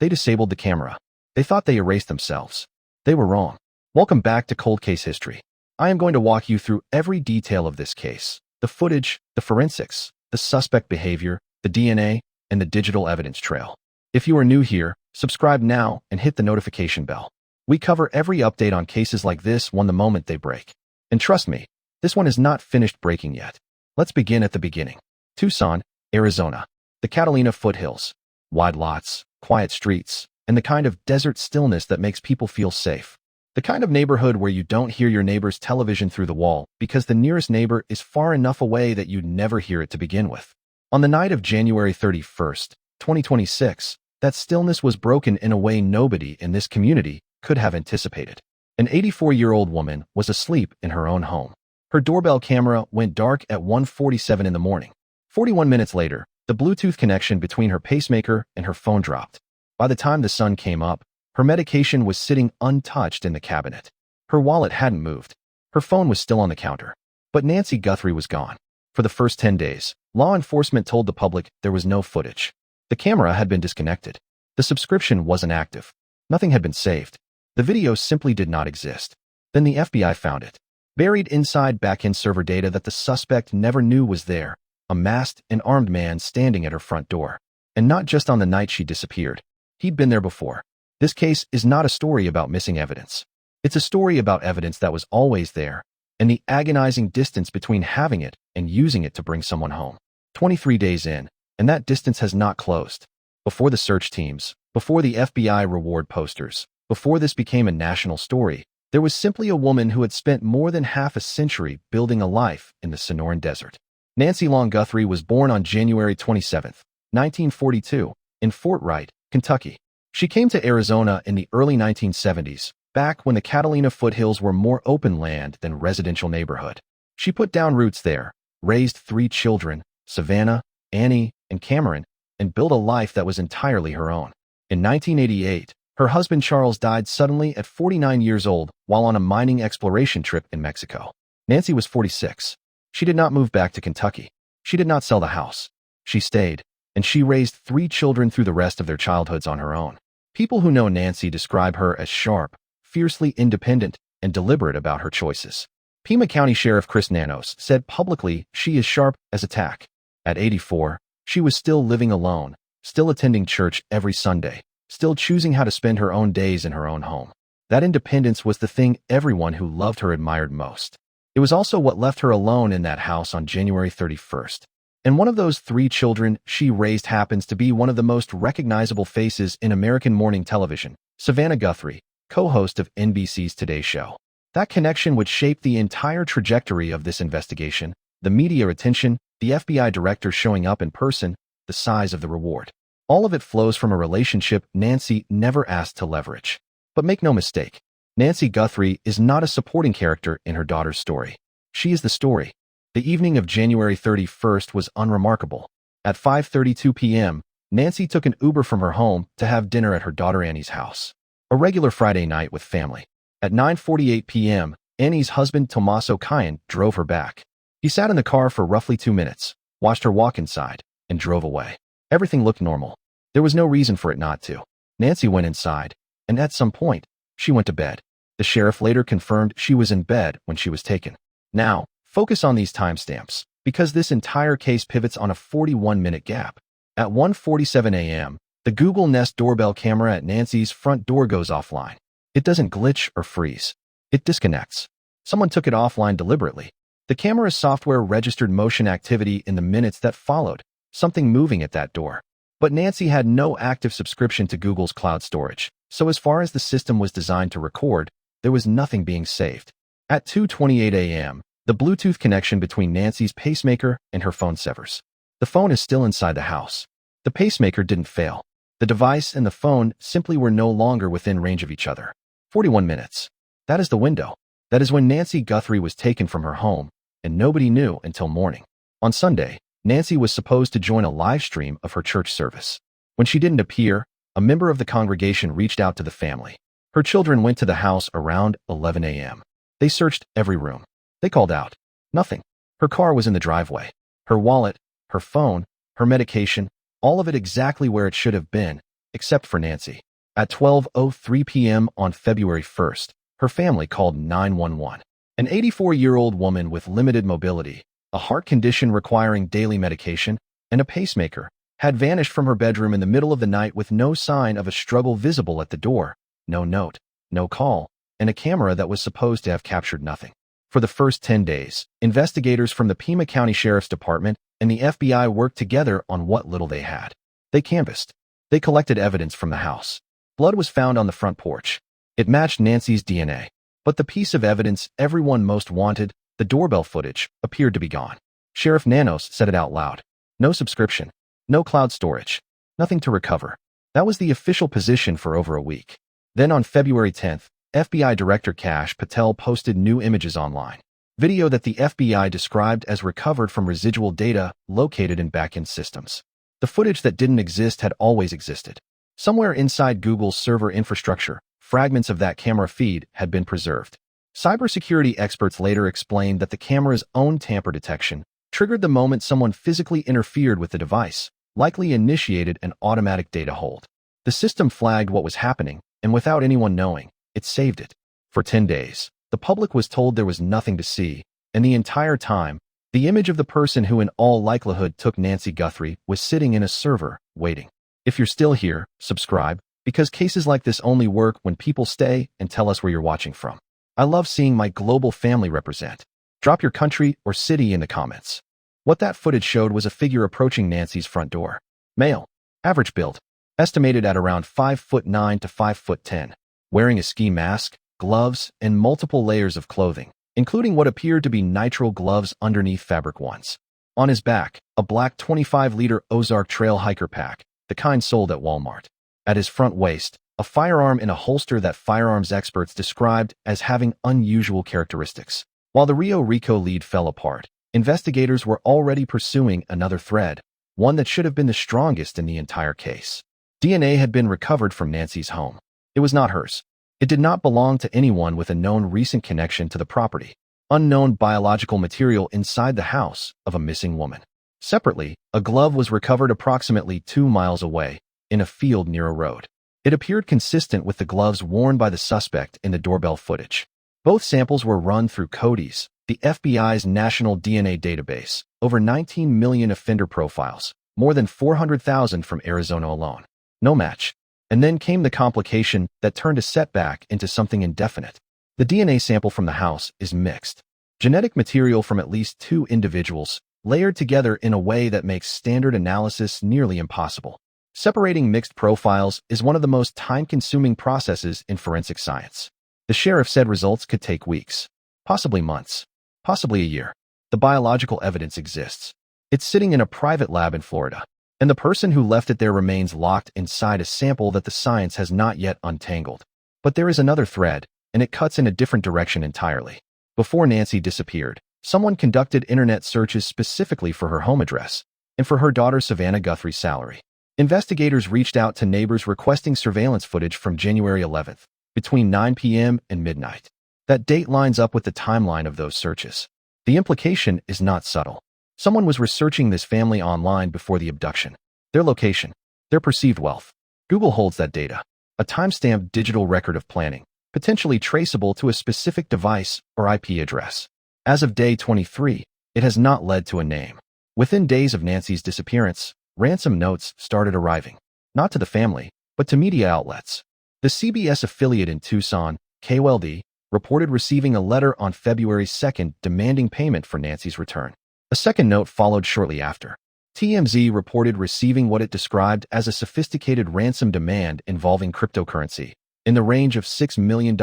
They disabled the camera. They thought they erased themselves. They were wrong. Welcome back to Cold Case History. I am going to walk you through every detail of this case. The footage, the forensics, the suspect behavior, the DNA, and the digital evidence trail. If you are new here, subscribe now and hit the notification bell. We cover every update on cases like this one the moment they break. And trust me, this one is not finished breaking yet. Let's begin at the beginning. Tucson, Arizona. The Catalina foothills. Wide lots, quiet streets, and the kind of desert stillness that makes people feel safe. The kind of neighborhood where you don't hear your neighbor's television through the wall because the nearest neighbor is far enough away that you'd never hear it to begin with. On the night of January 31st, 2026, that stillness was broken in a way nobody in this community could have anticipated. An 84-year-old woman was asleep in her own home. Her doorbell camera went dark at 1:47 in the morning. 41 minutes later, the Bluetooth connection between her pacemaker and her phone dropped. By the time the sun came up, her medication was sitting untouched in the cabinet. Her wallet hadn't moved. Her phone was still on the counter. But Nancy Guthrie was gone. For the first 10 days, law enforcement told the public there was no footage. The camera had been disconnected. The subscription wasn't active. Nothing had been saved. The video simply did not exist. Then the FBI found it. Buried inside back-end server data that the suspect never knew was there. A masked and armed man standing at her front door. And not just on the night she disappeared. He'd been there before. This case is not a story about missing evidence. It's a story about evidence that was always there, and the agonizing distance between having it and using it to bring someone home. 23 days in, and that distance has not closed. Before the search teams, before the FBI reward posters, before this became a national story, there was simply a woman who had spent more than half a century building a life in the Sonoran Desert. Nancy Long Guthrie was born on January 27, 1942, in Fort Wright, Kentucky. She came to Arizona in the early 1970s, back when the Catalina foothills were more open land than residential neighborhood. She put down roots there, raised 3 children, Savannah, Annie, and Cameron, and built a life that was entirely her own. In 1988, her husband Charles died suddenly at 49 years old while on a mining exploration trip in Mexico. Nancy was 46. She did not move back to Kentucky. She did not sell the house. She stayed, and she raised 3 children through the rest of their childhoods on her own. People who know Nancy describe her as sharp, fiercely independent, and deliberate about her choices. Pima County Sheriff Chris Nanos said publicly she is sharp as a tack. At 84, she was still living alone, still attending church every Sunday, still choosing how to spend her own days in her own home. That independence was the thing everyone who loved her admired most. It was also what left her alone in that house on January 31st. And one of those 3 children she raised happens to be one of the most recognizable faces in American morning television, Savannah Guthrie, co-host of NBC's Today Show. That connection would shape the entire trajectory of this investigation, the media attention, the FBI director showing up in person, the size of the reward. All of it flows from a relationship Nancy never asked to leverage. But make no mistake, Nancy Guthrie is not a supporting character in her daughter's story. She is the story. The evening of January 31st was unremarkable. At 5:32 p.m., Nancy took an Uber from her home to have dinner at her daughter Annie's house. A regular Friday night with family. At 9:48 p.m., Annie's husband Tomaso Cayan drove her back. He sat in the car for roughly 2 minutes, watched her walk inside, and drove away. Everything looked normal. There was no reason for it not to. Nancy went inside, and at some point, she went to bed. The sheriff later confirmed she was in bed when she was taken. Now, focus on these timestamps, because this entire case pivots on a 41-minute gap. At 1:47 a.m., the Google Nest doorbell camera at Nancy's front door goes offline. It doesn't glitch or freeze. It disconnects. Someone took it offline deliberately. The camera's software registered motion activity in the minutes that followed, something moving at that door. But Nancy had no active subscription to Google's cloud storage, so as far as the system was designed to record, there was nothing being saved. At 2:28 a.m., the Bluetooth connection between Nancy's pacemaker and her phone severs. The phone is still inside the house. The pacemaker didn't fail. The device and the phone simply were no longer within range of each other. 41 minutes. That is the window. That is when Nancy Guthrie was taken from her home, and nobody knew until morning. On Sunday, Nancy was supposed to join a live stream of her church service. When she didn't appear, a member of the congregation reached out to the family. Her children went to the house around 11 a.m. They searched every room. They called out. Nothing. Her car was in the driveway. Her wallet, her phone, her medication, all of it exactly where it should have been, except for Nancy. At 12:03 p.m. on February 1st, her family called 911. An 84-year-old woman with limited mobility, a heart condition requiring daily medication, and a pacemaker had vanished from her bedroom in the middle of the night with no sign of a struggle visible at the door, no note, no call, and a camera that was supposed to have captured nothing. For the first 10 days, investigators from the Pima County Sheriff's Department and the FBI worked together on what little they had. They canvassed. They collected evidence from the house. Blood was found on the front porch. It matched Nancy's DNA. But the piece of evidence everyone most wanted, the doorbell footage, appeared to be gone. Sheriff Nanos said it out loud. No subscription. No cloud storage. Nothing to recover. That was the official position for over a week. Then on February 10th, FBI Director Kash Patel posted new images online. Video that the FBI described as recovered from residual data located in back-end systems. The footage that didn't exist had always existed. Somewhere inside Google's server infrastructure, fragments of that camera feed had been preserved. Cybersecurity experts later explained that the camera's own tamper detection triggered the moment someone physically interfered with the device, likely initiated an automatic data hold. The system flagged what was happening, and without anyone knowing, it saved it. For 10 days, the public was told there was nothing to see, and the entire time, the image of the person who in all likelihood took Nancy Guthrie was sitting in a server, waiting. If you're still here, subscribe, because cases like this only work when people stay and tell us where you're watching from. I love seeing my global family represent. Drop your country or city in the comments. What that footage showed was a figure approaching Nancy's front door. Male. Average build. Estimated at around 5'9" to 5'10", wearing a ski mask, gloves, and multiple layers of clothing, including what appeared to be nitrile gloves underneath fabric ones. On his back, a black 25-liter Ozark Trail hiker pack, the kind sold at Walmart. At his front waist, a firearm in a holster that firearms experts described as having unusual characteristics. While the Rio Rico lead fell apart, investigators were already pursuing another thread, one that should have been the strongest in the entire case. DNA had been recovered from Nancy's home. It was not hers. It did not belong to anyone with a known recent connection to the property. Unknown biological material inside the house of a missing woman. Separately, a glove was recovered approximately 2 miles away, in a field near a road. It appeared consistent with the gloves worn by the suspect in the doorbell footage. Both samples were run through CODIS, the FBI's national DNA database, over 19 million offender profiles, more than 400,000 from Arizona alone. No match. And then came the complication that turned a setback into something indefinite. The DNA sample from the house is mixed. Genetic material from at least 2 individuals, layered together in a way that makes standard analysis nearly impossible. Separating mixed profiles is one of the most time-consuming processes in forensic science. The sheriff said results could take weeks, possibly months, possibly a year. The biological evidence exists. It's sitting in a private lab in Florida, and the person who left it there remains locked inside a sample that the science has not yet untangled. But there is another thread, and it cuts in a different direction entirely. Before Nancy disappeared, someone conducted internet searches specifically for her home address and for her daughter Savannah Guthrie's salary. Investigators reached out to neighbors requesting surveillance footage from January 11th, between 9 p.m. and midnight. That date lines up with the timeline of those searches. The implication is not subtle. Someone was researching this family online before the abduction. Their location, their perceived wealth. Google holds that data, a timestamped digital record of planning, potentially traceable to a specific device or IP address. As of day 23, it has not led to a name. Within days of Nancy's disappearance, ransom notes started arriving, not to the family, but to media outlets. The CBS affiliate in Tucson, KOLD, reported receiving a letter on February 2nd demanding payment for Nancy's return. A second note followed shortly after. TMZ reported receiving what it described as a sophisticated ransom demand involving cryptocurrency, in the range of $6 million,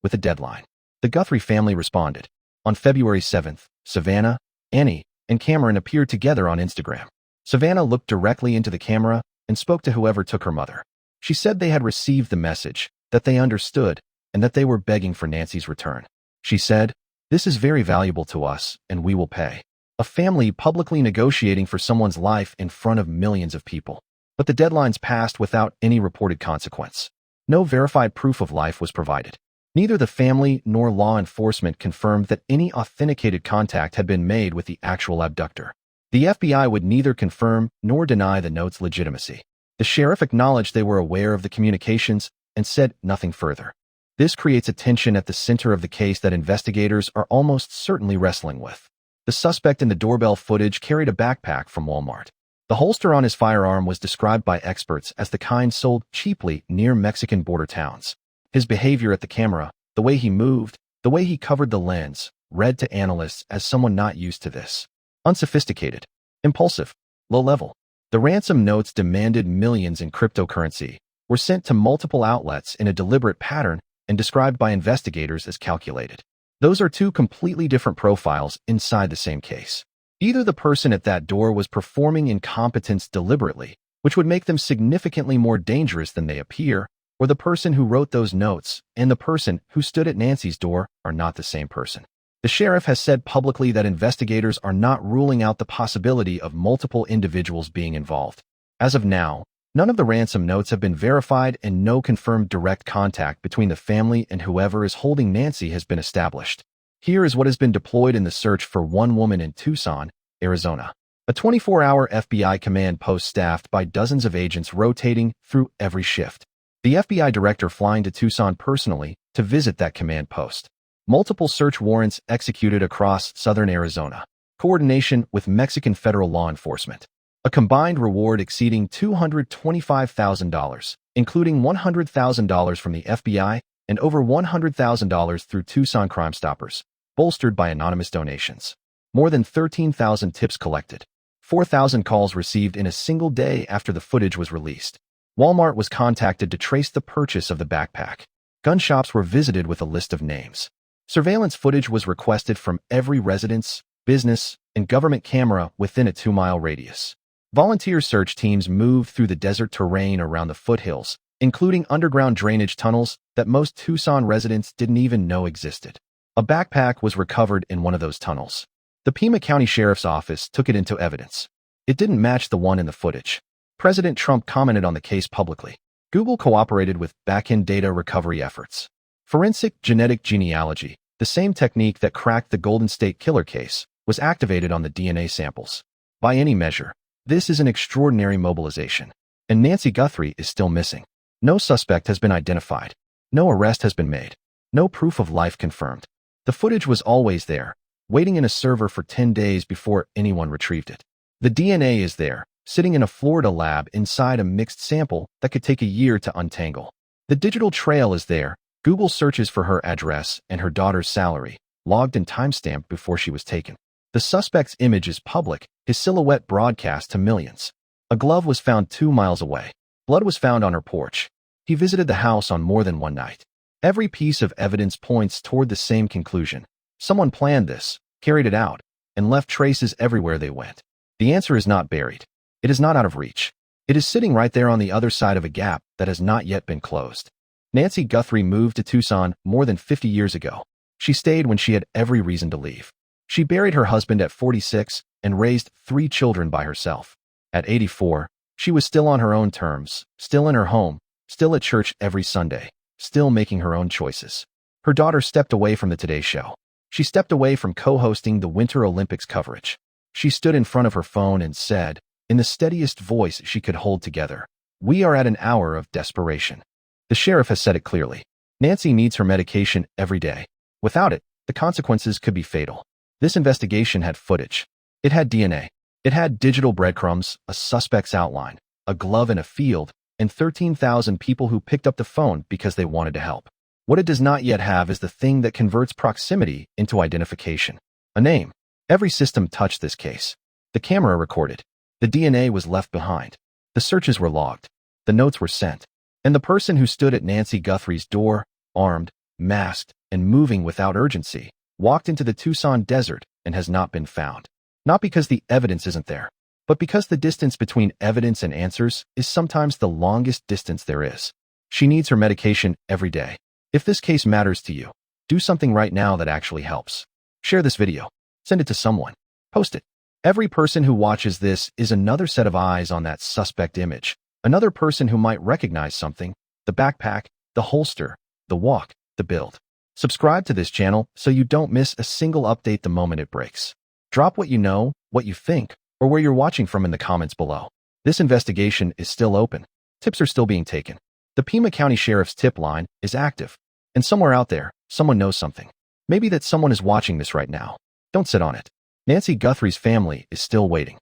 with a deadline. The Guthrie family responded. On February 7th, Savannah, Annie, and Cameron appeared together on Instagram. Savannah looked directly into the camera and spoke to whoever took her mother. She said they had received the message, that they understood, and that they were begging for Nancy's return. She said, "This is very valuable to us, and we will pay." A family publicly negotiating for someone's life in front of millions of people. But the deadlines passed without any reported consequence. No verified proof of life was provided. Neither the family nor law enforcement confirmed that any authenticated contact had been made with the actual abductor. The FBI would neither confirm nor deny the note's legitimacy. The sheriff acknowledged they were aware of the communications and said nothing further. This creates a tension at the center of the case that investigators are almost certainly wrestling with. The suspect in the doorbell footage carried a backpack from Walmart. The holster on his firearm was described by experts as the kind sold cheaply near Mexican border towns. His behavior at the camera, the way he moved, the way he covered the lens, read to analysts as someone not used to this. Unsophisticated, impulsive, low-level. The ransom notes demanded millions in cryptocurrency, were sent to multiple outlets in a deliberate pattern and described by investigators as calculated. Those are two completely different profiles inside the same case. Either the person at that door was performing incompetence deliberately, which would make them significantly more dangerous than they appear, or the person who wrote those notes and the person who stood at Nancy's door are not the same person. The sheriff has said publicly that investigators are not ruling out the possibility of multiple individuals being involved. As of now, none of the ransom notes have been verified and no confirmed direct contact between the family and whoever is holding Nancy has been established. Here is what has been deployed in the search for one woman in Tucson, Arizona. A 24-hour FBI command post staffed by dozens of agents rotating through every shift. The FBI director flying to Tucson personally to visit that command post. Multiple search warrants executed across southern Arizona. Coordination with Mexican federal law enforcement. A combined reward exceeding $225,000, including $100,000 from the FBI and over $100,000 through Tucson Crime Stoppers, bolstered by anonymous donations. More than 13,000 tips collected. 4,000 calls received in a single day after the footage was released. Walmart was contacted to trace the purchase of the backpack. Gun shops were visited with a list of names. Surveillance footage was requested from every residence, business, and government camera within a 2-mile radius. Volunteer search teams moved through the desert terrain around the foothills, including underground drainage tunnels that most Tucson residents didn't even know existed. A backpack was recovered in one of those tunnels. The Pima County Sheriff's Office took it into evidence. It didn't match the one in the footage. President Trump commented on the case publicly. Google cooperated with back-end data recovery efforts. Forensic genetic genealogy, the same technique that cracked the Golden State Killer case, was activated on the DNA samples. By any measure, this is an extraordinary mobilization. And Nancy Guthrie is still missing. No suspect has been identified. No arrest has been made. No proof of life confirmed. The footage was always there, waiting in a server for 10 days before anyone retrieved it. The DNA is there, sitting in a Florida lab inside a mixed sample that could take a year to untangle. The digital trail is there. Google searches for her address and her daughter's salary, logged and timestamped before she was taken. The suspect's image is public, his silhouette broadcast to millions. A glove was found 2 miles away. Blood was found on her porch. He visited the house on more than one night. Every piece of evidence points toward the same conclusion. Someone planned this, carried it out, and left traces everywhere they went. The answer is not buried. It is not out of reach. It is sitting right there on the other side of a gap that has not yet been closed. Nancy Guthrie moved to Tucson more than 50 years ago. She stayed when she had every reason to leave. She buried her husband at 46 and raised 3 children by herself. At 84, she was still on her own terms, still in her home, still at church every Sunday, still making her own choices. Her daughter stepped away from the Today Show. She stepped away from co-hosting the Winter Olympics coverage. She stood in front of her phone and said, in the steadiest voice she could hold together, "We are at an hour of desperation." The sheriff has said it clearly. Nancy needs her medication every day. Without it, the consequences could be fatal. This investigation had footage. It had DNA. It had digital breadcrumbs, a suspect's outline, a glove in a field, and 13,000 people who picked up the phone because they wanted to help. What it does not yet have is the thing that converts proximity into identification. A name. Every system touched this case. The camera recorded. The DNA was left behind. The searches were logged. The notes were sent. And the person who stood at Nancy Guthrie's door, armed, masked, and moving without urgency, walked into the Tucson desert and has not been found. Not because the evidence isn't there, but because the distance between evidence and answers is sometimes the longest distance there is. She needs her medication every day. If this case matters to you, do something right now that actually helps. Share this video. Send it to someone. Post it. Every person who watches this is another set of eyes on that suspect image. Another person who might recognize something, the backpack, the holster, the walk, the build. Subscribe to this channel so you don't miss a single update the moment it breaks. Drop what you know, what you think, or where you're watching from in the comments below. This investigation is still open. Tips are still being taken. The Pima County Sheriff's tip line is active. And somewhere out there, someone knows something. Maybe that someone is watching this right now. Don't sit on it. Nancy Guthrie's family is still waiting.